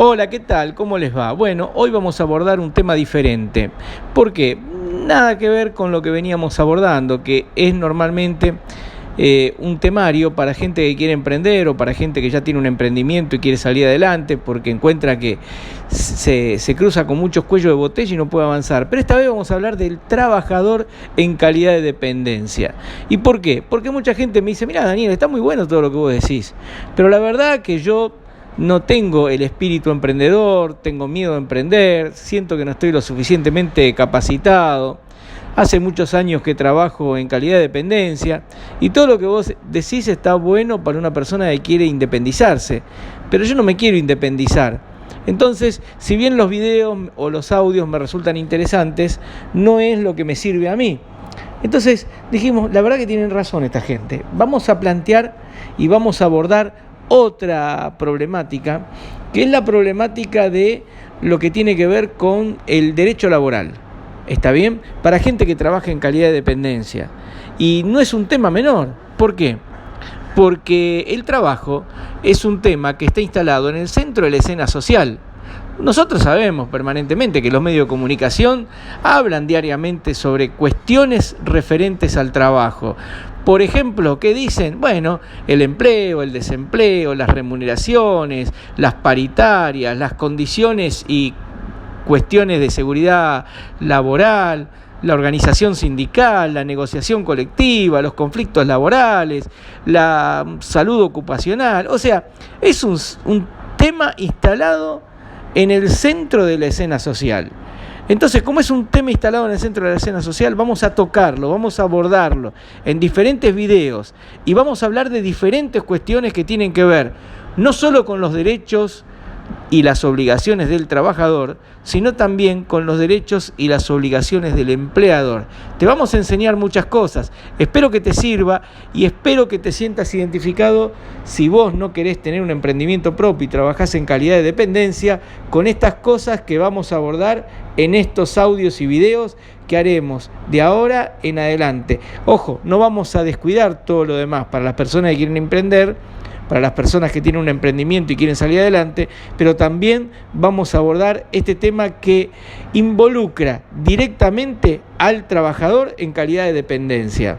Hola, ¿qué tal? ¿Cómo les va? Bueno, hoy vamos a abordar un tema diferente. ¿Por qué? Nada que ver con lo que veníamos abordando, que es normalmente un temario para gente que quiere emprender o para gente que ya tiene un emprendimiento y quiere salir adelante porque encuentra que se cruza con muchos cuellos de botella y no puede avanzar. Pero esta vez vamos a hablar del trabajador en calidad de dependencia. ¿Y por qué? Porque mucha gente me dice, mira Daniel, está muy bueno todo lo que vos decís, pero la verdad que yo no tengo el espíritu emprendedor, tengo miedo de emprender, siento que no estoy lo suficientemente capacitado. Hace muchos años que trabajo en calidad de dependencia y todo lo que vos decís está bueno para una persona que quiere independizarse, pero yo no me quiero independizar. Entonces, si bien los videos o los audios me resultan interesantes, no es lo que me sirve a mí. Entonces dijimos, la verdad que tienen razón esta gente. Vamos a plantear y vamos a abordar otra problemática, que es la problemática de lo que tiene que ver con el derecho laboral. ¿Está bien? Para gente que trabaja en calidad de dependencia. Y no es un tema menor. ¿Por qué? Porque el trabajo es un tema que está instalado en el centro de la escena social. Nosotros sabemos permanentemente que los medios de comunicación hablan diariamente sobre cuestiones referentes al trabajo. Por ejemplo, ¿qué dicen? Bueno, el empleo, el desempleo, las remuneraciones, las paritarias, las condiciones y cuestiones de seguridad laboral, la organización sindical, la negociación colectiva, los conflictos laborales, la salud ocupacional. O sea, es un tema instalado en el centro de la escena social. Entonces, como es un tema instalado en el centro de la escena social, vamos a tocarlo, vamos a abordarlo en diferentes videos y vamos a hablar de diferentes cuestiones que tienen que ver no solo con los derechos y las obligaciones del trabajador, sino también con los derechos y las obligaciones del empleador. Te vamos a enseñar muchas cosas. Espero que te sirva y espero que te sientas identificado si vos no querés tener un emprendimiento propio y trabajás en calidad de dependencia con estas cosas que vamos a abordar en estos audios y videos que haremos de ahora en adelante. Ojo, no vamos a descuidar todo lo demás para las personas que quieren emprender, para las personas que tienen un emprendimiento y quieren salir adelante, pero también vamos a abordar este tema que involucra directamente al trabajador en calidad de dependencia.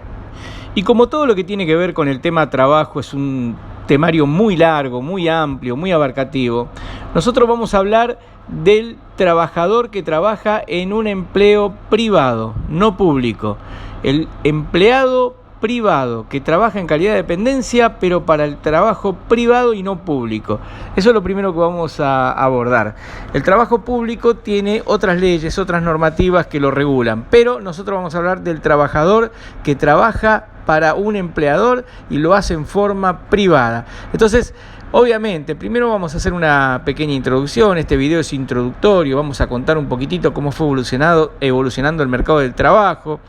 Y como todo lo que tiene que ver con el tema trabajo es un temario muy largo, muy amplio, muy abarcativo, nosotros vamos a hablar del trabajador que trabaja en un empleo privado, no público. El empleado privado que trabaja en calidad de dependencia, pero para el trabajo privado y no público. Eso es lo primero que vamos a abordar. El trabajo público tiene otras leyes, otras normativas que lo regulan, pero nosotros vamos a hablar del trabajador que trabaja para un empleador y lo hace en forma privada. Entonces, obviamente, primero vamos a hacer una pequeña introducción. Este video es introductorio, vamos a contar un poquitito cómo fue evolucionando el mercado del trabajo,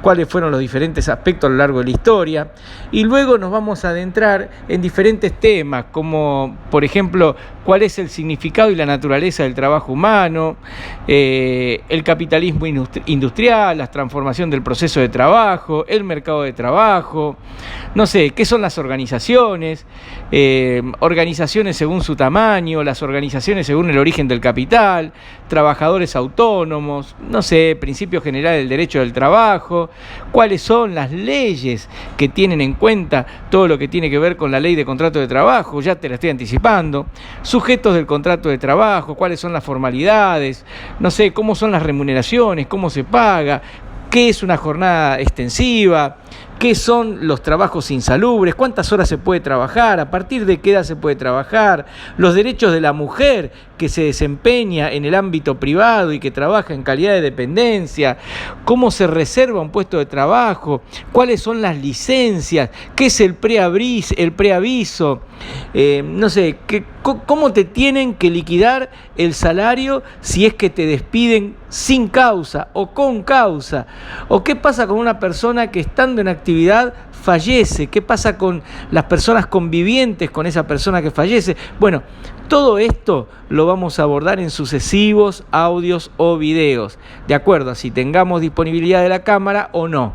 cuáles fueron los diferentes aspectos a lo largo de la historia, y luego nos vamos a adentrar en diferentes temas, como por ejemplo, cuál es el significado y la naturaleza del trabajo humano, el capitalismo industrial, la transformación del proceso de trabajo, el mercado de trabajo, no sé, qué son las organizaciones, organizaciones según su tamaño, las organizaciones según el origen del capital, trabajadores autónomos, no sé, principios generales del derecho del trabajo, cuáles son las leyes que tienen en cuenta todo lo que tiene que ver con la ley de contrato de trabajo, ya te la estoy anticipando, sujetos del contrato de trabajo, cuáles son las formalidades, no sé, cómo son las remuneraciones, cómo se paga, qué es una jornada extensiva, qué son los trabajos insalubres, cuántas horas se puede trabajar, a partir de qué edad se puede trabajar, los derechos de la mujer que se desempeña en el ámbito privado y que trabaja en calidad de dependencia, cómo se reserva un puesto de trabajo, cuáles son las licencias, qué es el preaviso, no sé, cómo te tienen que liquidar el salario si es que te despiden sin causa o con causa, o qué pasa con una persona que estando en actividad fallece, qué pasa con las personas convivientes con esa persona que fallece. Bueno, todo esto lo vamos a abordar en sucesivos audios o videos, de acuerdo a si tengamos disponibilidad de la cámara o no.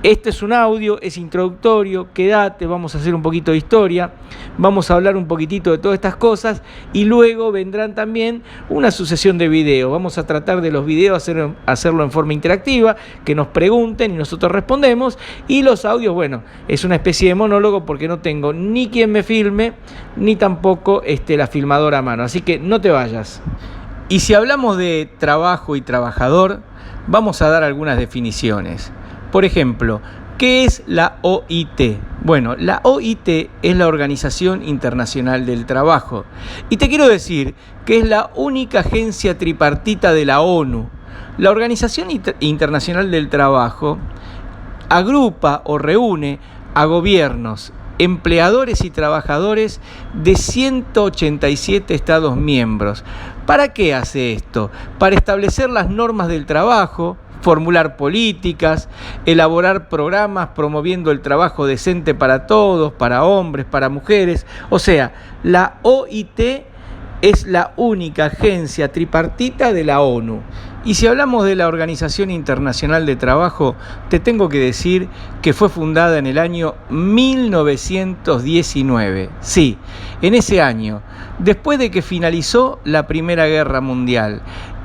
Este es un audio, es introductorio, quédate, vamos a hacer un poquito de historia, vamos a hablar un poquitito de todas estas cosas y luego vendrán también una sucesión de videos. Vamos a tratar de los videos hacerlo en forma interactiva, que nos pregunten y nosotros respondemos, y los audios, bueno, es una especie de monólogo porque no tengo ni quien me filme, ni tampoco la filmadora a mano, así que no te vayas. Y si hablamos de trabajo y trabajador, vamos a dar algunas definiciones. Por ejemplo, ¿qué es la OIT? Bueno, la OIT es la Organización Internacional del Trabajo. Y te quiero decir que es la única agencia tripartita de la ONU. La Organización Internacional del Trabajo agrupa o reúne a gobiernos, empleadores y trabajadores de 187 Estados miembros. ¿Para qué hace esto? Para establecer las normas del trabajo, formular políticas, elaborar programas promoviendo el trabajo decente para todos, para hombres, para mujeres. O sea, la OIT es la única agencia tripartita de la ONU. Y si hablamos de la Organización Internacional de Trabajo, te tengo que decir que fue fundada en el año 1919. Sí, en ese año, después de que finalizó la Primera Guerra Mundial.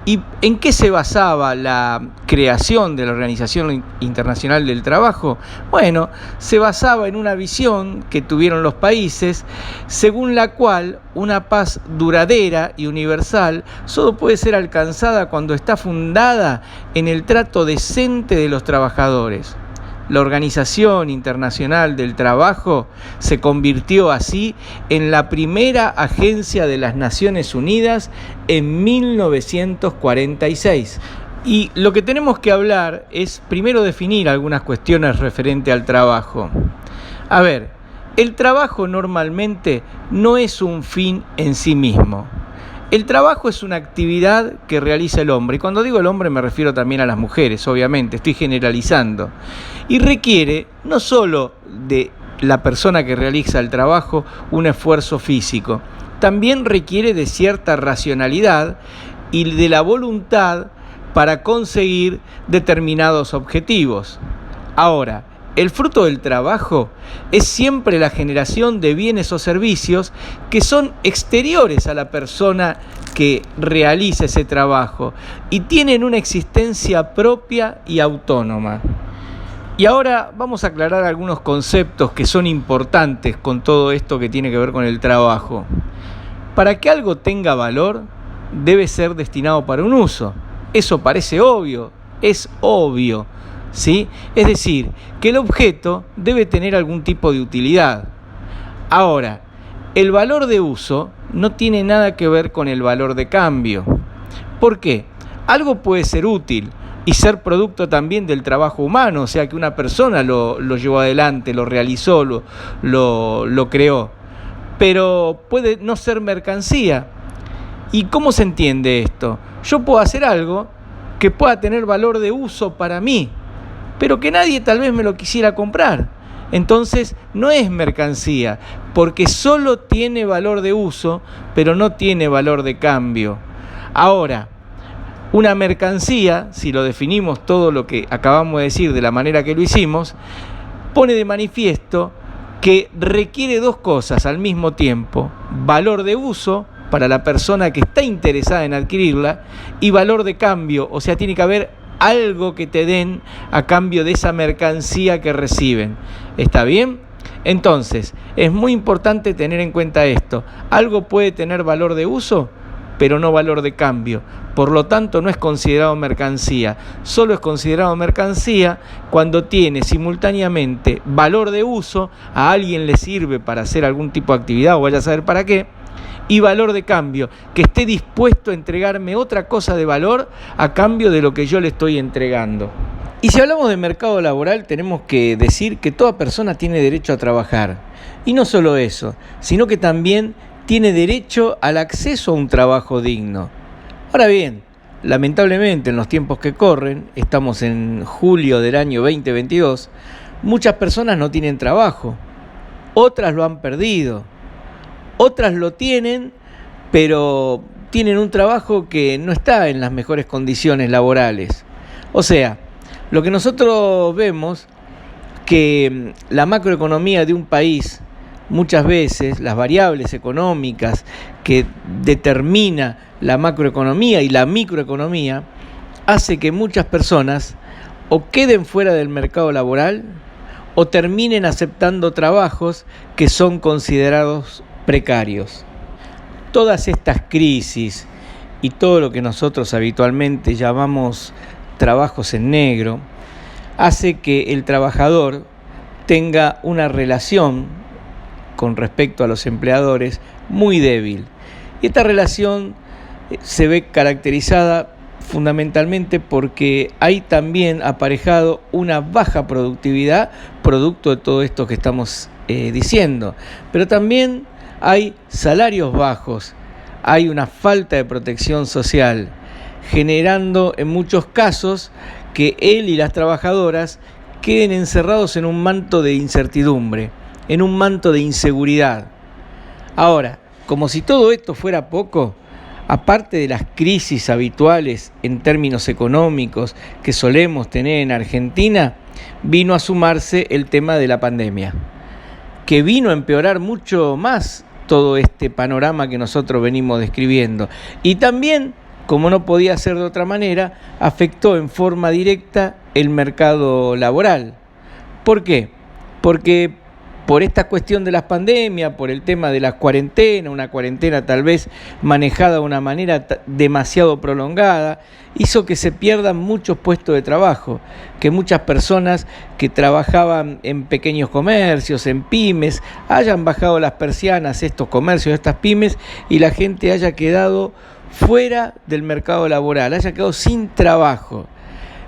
¿Y en qué se basaba la creación de la Organización Internacional del Trabajo? Bueno, se basaba en una visión que tuvieron los países, según la cual una paz duradera y universal solo puede ser alcanzada cuando está fundada en el trato decente de los trabajadores. La Organización Internacional del Trabajo se convirtió así en la primera agencia de las Naciones Unidas en 1946. Y lo que tenemos que hablar es primero definir algunas cuestiones referente al trabajo. A ver, el trabajo normalmente no es un fin en sí mismo. El trabajo es una actividad que realiza el hombre, y cuando digo el hombre me refiero también a las mujeres, obviamente, estoy generalizando, y requiere no solo de la persona que realiza el trabajo un esfuerzo físico, también requiere de cierta racionalidad y de la voluntad para conseguir determinados objetivos. Ahora, el fruto del trabajo es siempre la generación de bienes o servicios que son exteriores a la persona que realiza ese trabajo y tienen una existencia propia y autónoma. Y ahora vamos a aclarar algunos conceptos que son importantes con todo esto que tiene que ver con el trabajo. Para que algo tenga valor, debe ser destinado para un uso. Eso parece obvio, es obvio. ¿Sí? Es decir, que el objeto debe tener algún tipo de utilidad. Ahora, el valor de uso no tiene nada que ver con el valor de cambio. ¿Por qué? Algo puede ser útil y ser producto también del trabajo humano, o sea que una persona lo llevó adelante, lo realizó, lo creó, pero puede no ser mercancía. ¿Y cómo se entiende esto? Yo puedo hacer algo que pueda tener valor de uso para mí, pero que nadie tal vez me lo quisiera comprar. Entonces no es mercancía, porque solo tiene valor de uso, pero no tiene valor de cambio. Ahora, una mercancía, si lo definimos todo lo que acabamos de decir de la manera que lo hicimos, pone de manifiesto que requiere dos cosas al mismo tiempo: valor de uso para la persona que está interesada en adquirirla y valor de cambio, o sea, tiene que haber algo que te den a cambio de esa mercancía que reciben. ¿Está bien? Entonces, es muy importante tener en cuenta esto. Algo puede tener valor de uso, pero no valor de cambio. Por lo tanto, no es considerado mercancía. Solo es considerado mercancía cuando tiene simultáneamente valor de uso, a alguien le sirve para hacer algún tipo de actividad o vaya a saber para qué, y valor de cambio, que esté dispuesto a entregarme otra cosa de valor a cambio de lo que yo le estoy entregando. Y si hablamos de mercado laboral, tenemos que decir que toda persona tiene derecho a trabajar. Y no solo eso, sino que también tiene derecho al acceso a un trabajo digno. Ahora bien, lamentablemente en los tiempos que corren, estamos en julio del año 2022, muchas personas no tienen trabajo, otras lo han perdido. Otras lo tienen, pero tienen un trabajo que no está en las mejores condiciones laborales. O sea, lo que nosotros vemos que la macroeconomía de un país, muchas veces las variables económicas que determina la macroeconomía y la microeconomía, hace que muchas personas o queden fuera del mercado laboral o terminen aceptando trabajos que son considerados precarios. Todas estas crisis y todo lo que nosotros habitualmente llamamos trabajos en negro, hace que el trabajador tenga una relación con respecto a los empleadores muy débil. Y esta relación se ve caracterizada fundamentalmente porque hay también aparejado una baja productividad, producto de todo esto que estamos diciendo. Pero también hay salarios bajos, hay una falta de protección social, generando en muchos casos que él y las trabajadoras queden encerrados en un manto de incertidumbre, en un manto de inseguridad. Ahora, como si todo esto fuera poco, aparte de las crisis habituales en términos económicos que solemos tener en Argentina, vino a sumarse el tema de la pandemia, que vino a empeorar mucho más todo este panorama que nosotros venimos describiendo. Y también, como no podía ser de otra manera, afectó en forma directa el mercado laboral. ¿Por qué? Porque por esta cuestión de las pandemias, por el tema de las cuarentenas, una cuarentena tal vez manejada de una manera demasiado prolongada, hizo que se pierdan muchos puestos de trabajo, que muchas personas que trabajaban en pequeños comercios, en pymes, hayan bajado las persianas, estos comercios, estas pymes, y la gente haya quedado fuera del mercado laboral, haya quedado sin trabajo.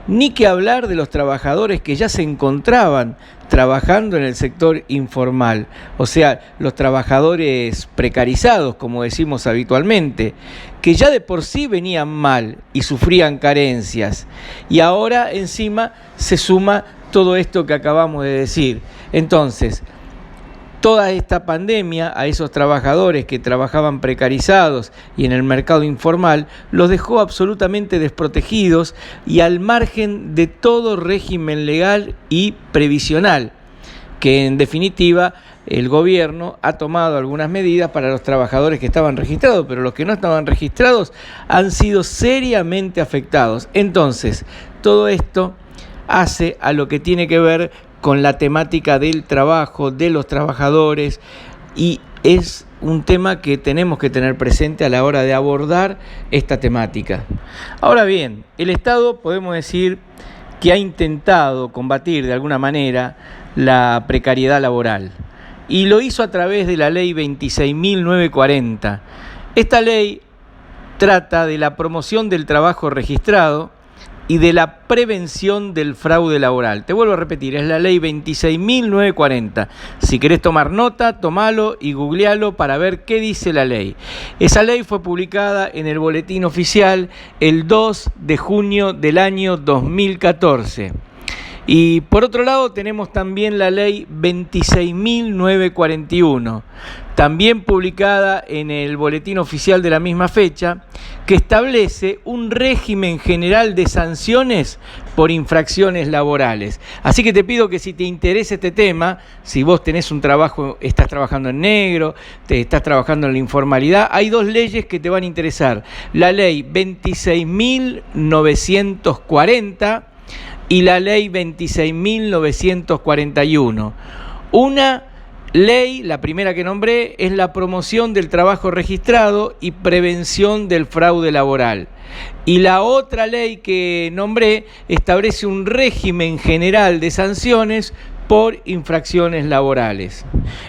Ni que hablar de los trabajadores que ya se encontraban trabajando en el sector informal, o sea, los trabajadores precarizados, como decimos habitualmente, que ya de por sí venían mal y sufrían carencias, y ahora encima se suma todo esto que acabamos de decir. Entonces, toda esta pandemia a esos trabajadores que trabajaban precarizados y en el mercado informal los dejó absolutamente desprotegidos y al margen de todo régimen legal y previsional, que en definitiva el gobierno ha tomado algunas medidas para los trabajadores que estaban registrados, pero los que no estaban registrados han sido seriamente afectados. Entonces, todo esto hace a lo que tiene que ver con la temática del trabajo, de los trabajadores, y es un tema que tenemos que tener presente a la hora de abordar esta temática. Ahora bien, el Estado podemos decir que ha intentado combatir de alguna manera la precariedad laboral y lo hizo a través de la ley 26.940. Esta ley trata de la promoción del trabajo registrado y de la prevención del fraude laboral. Te vuelvo a repetir, es la ley 26.940. Si querés tomar nota, tomalo y googlealo para ver qué dice la ley. Esa ley fue publicada en el Boletín Oficial el 2 de junio del año 2014. Y por otro lado tenemos también la ley 26.941, también publicada en el Boletín Oficial de la misma fecha, que establece un régimen general de sanciones por infracciones laborales. Así que te pido que si te interesa este tema, si vos tenés un trabajo, estás trabajando en negro, te estás trabajando en la informalidad, hay dos leyes que te van a interesar. La ley 26.940 y la ley 26.941. Una ley, la primera que nombré, es la promoción del trabajo registrado y prevención del fraude laboral. Y la otra ley que nombré establece un régimen general de sanciones por infracciones laborales.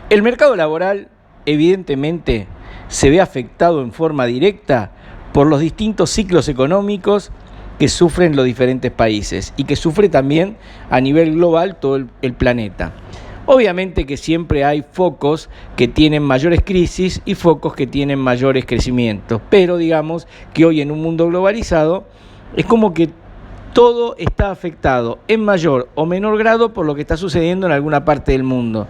El mercado laboral, evidentemente, se ve afectado en forma directa por los distintos ciclos económicos que sufren los diferentes países y que sufre también a nivel global todo el planeta. Obviamente que siempre hay focos que tienen mayores crisis y focos que tienen mayores crecimientos, pero digamos que hoy en un mundo globalizado es como que todo está afectado en mayor o menor grado por lo que está sucediendo en alguna parte del mundo.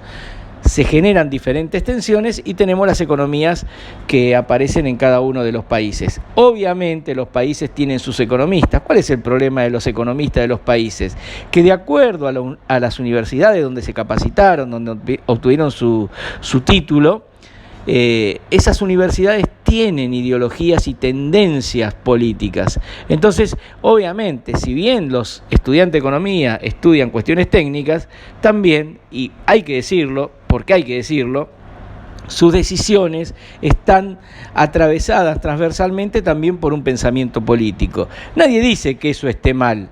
se generan diferentes tensiones y tenemos las economías que aparecen en cada uno de los países. Obviamente los países tienen sus economistas. ¿Cuál es el problema de los economistas de los países? Que de acuerdo a las universidades donde se capacitaron, donde obtuvieron su título, esas universidades tienen ideologías y tendencias políticas. Entonces, obviamente, si bien los estudiantes de economía estudian cuestiones técnicas, también, y hay que decirlo, porque hay que decirlo, sus decisiones están atravesadas transversalmente también por un pensamiento político. Nadie dice que eso esté mal,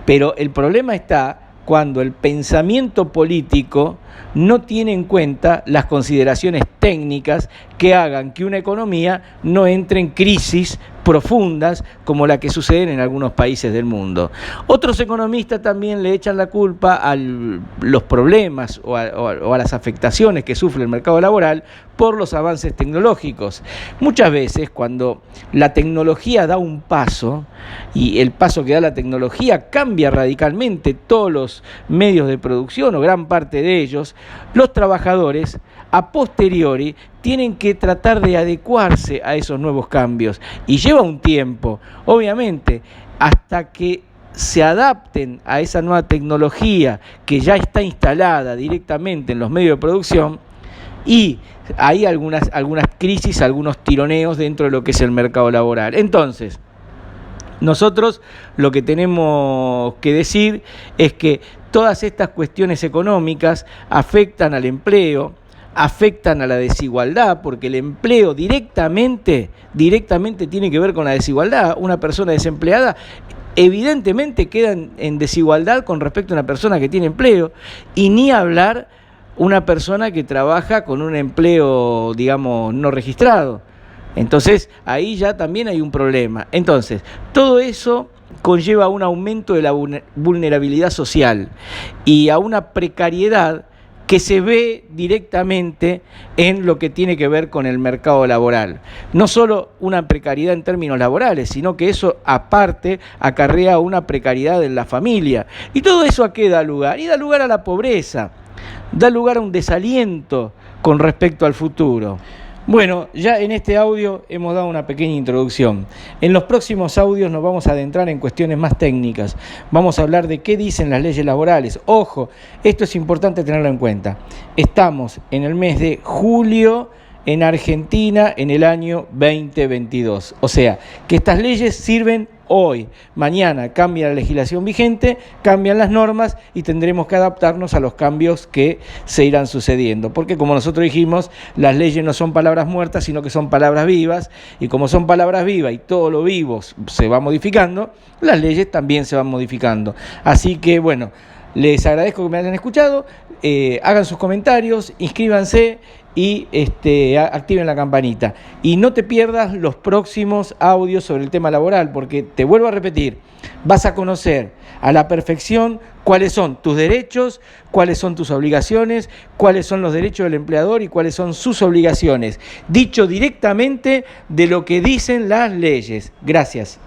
pero el problema está cuando el pensamiento político no tiene en cuenta las consideraciones técnicas que hagan que una economía no entre en crisis profundas como la que suceden en algunos países del mundo. Otros economistas también le echan la culpa a los problemas o a las afectaciones que sufre el mercado laboral por los avances tecnológicos. Muchas veces cuando la tecnología da un paso y el paso que da la tecnología cambia radicalmente todos los medios de producción o gran parte de ellos, los trabajadores a posteriori tienen que tratar de adecuarse a esos nuevos cambios y lleva un tiempo, obviamente, hasta que se adapten a esa nueva tecnología que ya está instalada directamente en los medios de producción, y hay algunas crisis, algunos tironeos dentro de lo que es el mercado laboral. Entonces, nosotros lo que tenemos que decir es que todas estas cuestiones económicas afectan al empleo, afectan a la desigualdad, porque el empleo directamente tiene que ver con la desigualdad. Una persona desempleada evidentemente queda en desigualdad con respecto a una persona que tiene empleo, y ni hablar una persona que trabaja con un empleo, digamos, no registrado. Entonces, ahí ya también hay un problema. Entonces, todo eso conlleva a un aumento de la vulnerabilidad social y a una precariedad que se ve directamente en lo que tiene que ver con el mercado laboral. No solo una precariedad en términos laborales, sino que eso aparte acarrea una precariedad en la familia. ¿Y todo eso a qué da lugar? Y da lugar a la pobreza, da lugar a un desaliento con respecto al futuro. Bueno, ya en este audio hemos dado una pequeña introducción. En los próximos audios nos vamos a adentrar en cuestiones más técnicas. Vamos a hablar de qué dicen las leyes laborales. Ojo, esto es importante tenerlo en cuenta. Estamos en el mes de julio en Argentina en el año 2022. O sea, que estas leyes sirven hoy. Mañana cambia la legislación vigente, cambian las normas y tendremos que adaptarnos a los cambios que se irán sucediendo. Porque como nosotros dijimos, las leyes no son palabras muertas, sino que son palabras vivas. Y como son palabras vivas y todo lo vivo se va modificando, las leyes también se van modificando. Así que bueno, les agradezco que me hayan escuchado. Hagan sus comentarios, inscríbanse y activen la campanita. Y no te pierdas los próximos audios sobre el tema laboral, porque te vuelvo a repetir, vas a conocer a la perfección cuáles son tus derechos, cuáles son tus obligaciones, cuáles son los derechos del empleador y cuáles son sus obligaciones, dicho directamente de lo que dicen las leyes. Gracias.